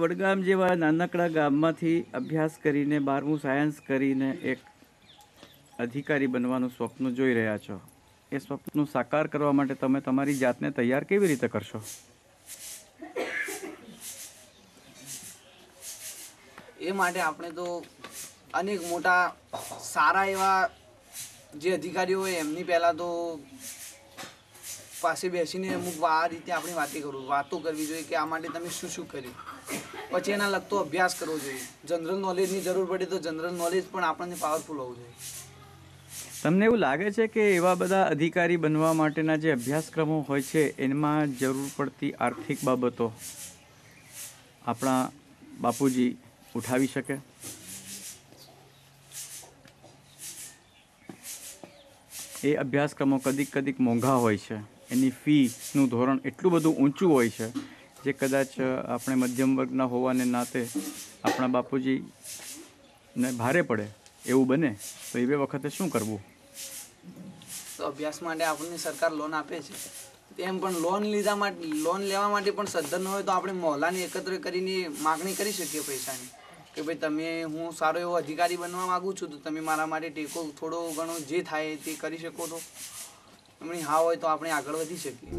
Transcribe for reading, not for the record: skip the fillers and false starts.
વડગામ જેવા નાનકડા ગામમાંથી અભ્યાસ કરીને 12મું સાયન્સ કરીને એક અધિકારી બનવાનું સ્વપ્ન જોઈ રહ્યા છો. એ સ્વપ્ન સાકાર કરવા માટે તમે તમારી જાતને તૈયાર કેવી રીતે કરશો? એ માટે આપણે તો અનેક મોટા સારા એવા જે અધિકારીઓ હોય એમની પહેલાં તો પાસે બેસીને અમુક આ રીતે આપણે વાતો કરવી જોઈએ કે આ માટે તમે શું શું કર્યું, પછી એના લગતો અભ્યાસ કરવો જોઈએ. જનરલ નોલેજની જરૂર પડે તો જનરલ નોલેજ પણ આપણને પાવરફુલ હોવું જોઈએ. તમને એવું લાગે છે કે એવા બધા અધિકારી બનવા માટેના જે અભ્યાસક્રમો હોય છે એમાં જરૂર પડતી આર્થિક બાબતો આપણા બાપુજી ઉઠાવી શકે? એ અભ્યાસક્રમો કદીક મોંઘા હોય છે, એની ફીનું ધોરણ એટલું બધું ઊંચું હોય છે જે કદાચ આપણે મધ્યમ વર્ગના હોવાને નાતે આપણા બાપુજીને ભારે પડે એવું બને તો એ વખતે શું કરવું? તો અભ્યાસ માટે આપણને સરકાર લોન આપે છે, તેમ પણ લોન લેવા માટે પણ સદ્ધર ન હોય તો આપણે મહોલ્લાને એકત્ર કરીને માગણી કરી શકીએ પૈસાની કે ભાઈ તમે, હું સારો એવો અધિકારી બનવા માગું છું તો તમે મારા માટે ટેકો થોડો ઘણો જે થાય તે કરી શકો. તો એમની હા હોય તો આપણે આગળ વધી શકીએ.